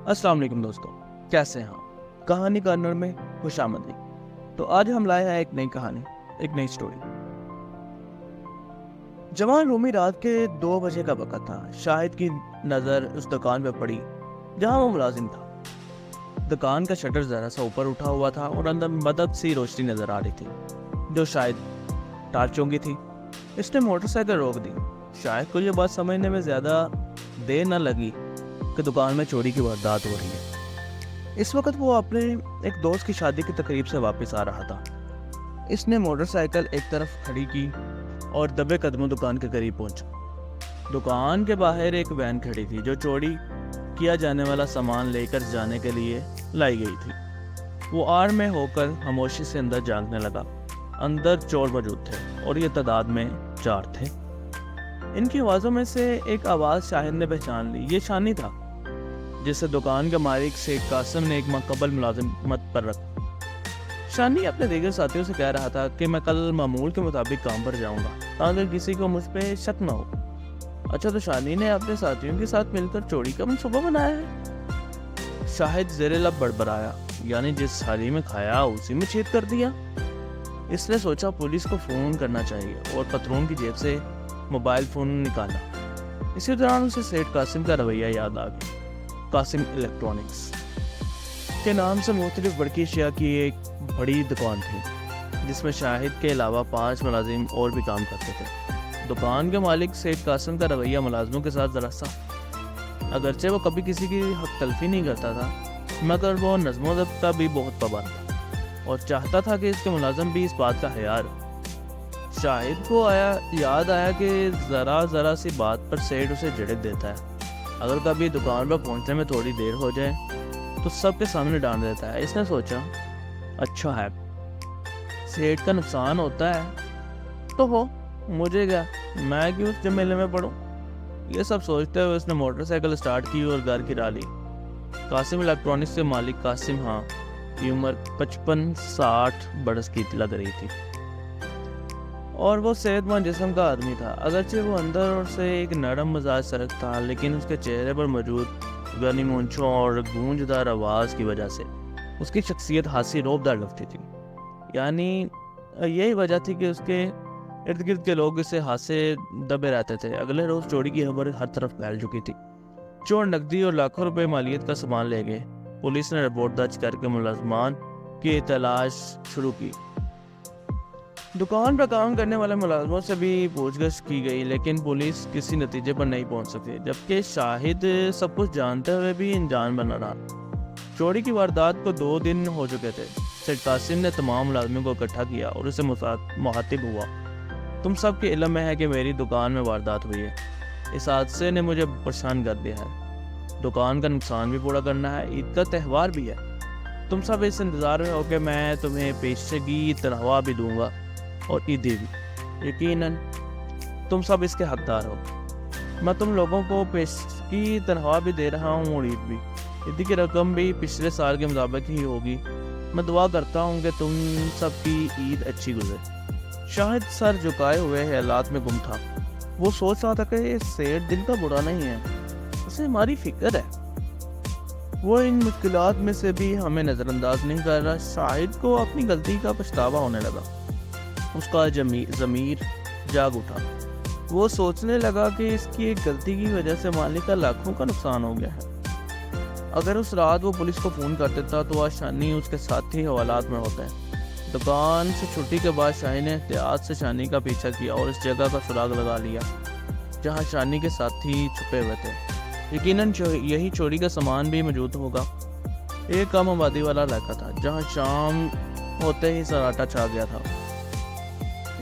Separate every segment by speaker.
Speaker 1: अस्सलाम वालेकुम दोस्तों, कैसे हैं आप? कहानी कॉर्नर में खुश आमदीद। तो आज हम लाए हैं एक नई कहानी, एक नई स्टोरी। जवान रूमी रात के 2 बजे का वक्त था। शाहिद की नज़र उस दुकान पे पड़ी जहां वो मुलाजिम था। दुकान का शटर ज़रा सा ऊपर उठा हुआ था और अंदर मदद सी रोशनी नज़र आ रही थी जो शायद टार्चों की थी। इसने मोटरसाइकिल रोक दी। शायद को ये बात समझने में ज़्यादा देर न लगी कि दुकान में चोरी की वारदात हो रही है। इस वक्त वो अपने एक दोस्त की शादी की तकरीब से वापस आ रहा था। इसने मोटरसाइकिल एक तरफ खड़ी की और दबे कदमों दुकान के करीब पहुंचा। दुकान के बाहर एक वैन खड़ी थी जो चोरी किया जाने वाला सामान लेकर जाने के लिए लाई गई थी। वो आड़ में होकर खामोशी से अंदर झांकने लगा। अंदर चोर मौजूद थे और ये तादाद में 4 थे। इनकी आवाज़ों में से एक आवाज़ शाहिद ने पहचान ली। ये शानी था जिसे दुकान के मालिक से कासिम ने एक मुकब्बल मुलाजिमत पर रखा। शानी अपने दीगर साथियों से कह रहा था कि मैं कल मामूल के मुताबिक काम पर जाऊंगा ताकि किसी को मुझ पे शक न हो। अच्छा, तो शानी ने अपने साथियों के साथ मिलकर चोरी का मंसूबा बनाया है? शाहिद ज़ेरे लब बड़बड़ाया, यानी जिस थाली में खाया उसी में छेद कर दिया। इसने सोचा पुलिस को फ़ोन करना चाहिए और पतलून की जेब से मोबाइल फ़ोन निकाला। इसी दौरान उसे सेठ कासिम का रवैया याद आ गया। कासिम इलेक्ट्रॉनिक्स के नाम से मुख्तलिफ बड़की अशिया की एक बड़ी दुकान थी जिसमें शाहिद के अलावा 5 मुलाजिम और भी काम करते थे। दुकान के मालिक सेठ कासिम का रवैया मुलाजिमों के साथ ज़रा सा, अगरचे वो कभी किसी की हक तलफी नहीं करता था, मगर वो नज़्म ज़ब्त का भी बहुत पाबंद था और चाहता था कि इसके मुलाजिम भी इस बात का हयार। शाहिद को याद आया कि ज़रा सी बात पर सेठ उसे झिड़क देता है। अगर कभी दुकान पर पहुंचने में थोड़ी देर हो जाए तो सबके सामने डांट देता है। इसने सोचा, अच्छा है, सेठ का नुकसान होता है तो हो, मुझे क्या, मैं क्यों उस झमेले में पड़ूं। ये सब सोचते हुए उसने मोटरसाइकिल स्टार्ट की और घर गिरा ली। कासिम इलेक्ट्रॉनिक्स के मालिक कासिम की उम्र 55-60 बरस की लग रही थी और वो सेहतमंद जिस्म का आदमी था। अगरचे वो अंदर और से एक नरम मिजाज सरक था, लेकिन उसके चेहरे पर मौजूद घनी मूंछों और गूंजदार आवाज़ की वजह से उसकी शख्सियत हासी रौबदार लगती थी। यानी यही वजह थी कि उसके इर्द गिर्द के लोग इसे हासे दबे रहते थे। अगले रोज़ चोरी की खबर हर तरफ फैल चुकी थी। चोर नकदी और लाखों रुपए मालियत का सामान ले गए। पुलिस ने रिपोर्ट दर्ज करके मुलज़मान की तलाश शुरू की। दुकान पर काम करने वाले मुलाजमों से भी पूछगछ की गई, लेकिन पुलिस किसी नतीजे पर नहीं पहुंच सकी, जबकि शाहिद सब कुछ जानते हुए भी अनजान बना रहा। चोरी की वारदात को 2 दिन हो चुके थे। सेठ कासिम ने तमाम मुलाजमों को इकट्ठा किया और उसे मुखातिब हुआ। तुम सब के इल्म में है कि मेरी दुकान में वारदात हुई है। इस हादसे ने मुझे परेशान कर दिया है। दुकान का नुकसान भी पूरा करना है, ईद का त्यौहार भी है। तुम सब इस इंतज़ार में हो कि मैं तुम्हें पेशगी तनख्वाह भी दूंगा और ईदी भी। यकीनन तुम सब इसके हकदार हो। मैं तुम लोगों को पेशगी तनख्वाह भी दे रहा हूँ और ईद भी। ईदी की रकम भी पिछले साल के मुताबिक ही होगी। मैं दुआ करता हूँ कि तुम सब की ईद अच्छी गुजरे। शाहिद सर झुकाए हुए हालात में गुम था। वो सोच रहा था कि सेठ दिल का बुरा नहीं है, उसे हमारी फिक्र है। वो इन मुश्किलात में से भी हमें नज़रअंदाज नहीं कर रहा। शाहिद को अपनी गलती का पछतावा होने लगा। उसका ज़मीर जाग उठा। वो सोचने लगा कि इसकी एक गलती की वजह से मालिक का लाखों का नुकसान हो गया है। अगर उस रात वो पुलिस को फ़ोन कर देता तो आज शानी उसके साथी हवालात में होते हैं। दुकान से छुट्टी के बाद शाही ने एहतियात से शानी का पीछा किया और इस जगह का सुराग लगा लिया जहाँ शानी के साथी छुपे हुए थे। यकीनन यही चोरी का सामान भी मौजूद होगा। एक कम आबादी वाला इलाका था जहाँ शाम होते ही सन्नाटा छा गया था।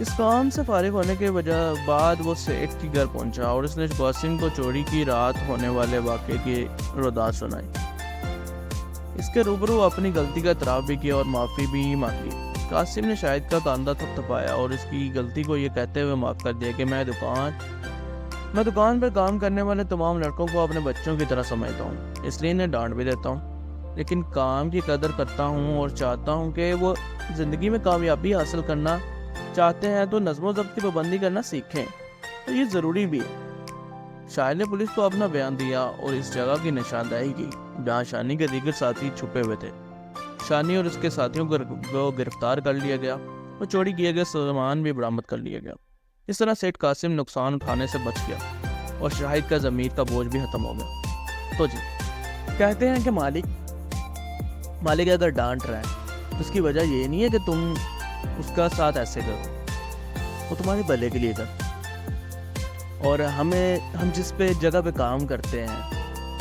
Speaker 1: इस काम से फारिग होने के बाद वो सेठ के घर पहुंचा और उसने कासिम को चोरी की रात होने वाले वाक़े की रोदात सुनाई। इसके रूबरू अपनी गलती का इतराफ़ भी किया और माफ़ी भी मांगी। कासिम ने शाहिद का कंधा थपथपाया और इसकी गलती को ये कहते हुए माफ़ कर दिया कि मैं दुकान पर काम करने वाले तमाम लड़कों को अपने बच्चों की तरह समझता हूँ, इसलिए इन्हें डांट भी देता हूँ, लेकिन काम की कदर करता हूँ और चाहता हूँ कि वो ज़िंदगी में कामयाबी हासिल करना चाहते हैं तो नज़्म ज़ब्त की पाबंदी करना सीखें, तो ये ज़रूरी भी है। شاہد نے پولیس کو اپنا بیان دیا اور اس جگہ کی نشاندہی کی جہاں شانی کے دیگر ساتھی چھپے ہوئے تھے۔ شانی اور اس کے ساتھیوں کو گرفتار کر لیا گیا اور چوری کیے گئے سامان بھی برآمد کر لیا گیا۔ اس طرح سیٹھ قاسم نقصان اٹھانے سے بچ گیا اور شاہد کا ضمیر کا بوجھ بھی ختم ہو گیا۔ تو جی کہتے ہیں کہ مالک اگر ڈانٹ رہا ہے اس کی وجہ یہ نہیں ہے کہ تم اس کا ساتھ ایسے کرو، وہ تمہارے بھلے کے لیے کرتا۔ اور ہم جس پہ جگہ پہ کام کرتے ہیں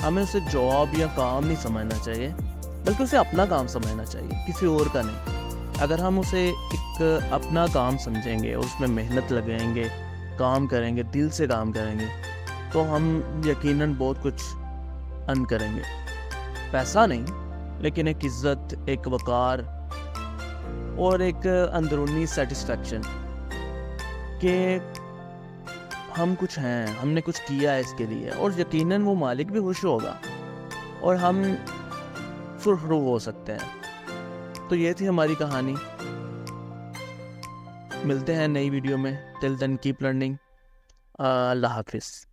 Speaker 1: ہمیں اسے جاب یا کام نہیں سمجھنا چاہیے، بلکہ اسے اپنا کام سمجھنا چاہیے، کسی اور کا نہیں۔ اگر ہم اسے ایک اپنا کام سمجھیں گے اور اس میں محنت لگائیں گے، کام کریں گے، دل سے کام کریں گے، تو ہم یقیناً بہت کچھ ارن کریں گے۔ پیسہ نہیں، لیکن ایک عزت، ایک وقار اور ایک اندرونی سیٹسفیکشن کہ ہم کچھ ہیں، ہم نے کچھ کیا ہے اس کے لیے، اور یقیناً وہ مالک بھی خوش ہوگا اور ہم سرخرو ہو سکتے ہیں۔ تو یہ تھی ہماری کہانی۔ ملتے ہیں نئی ویڈیو میں۔ ٹل دین کیپ لرننگ۔ اللہ حافظ۔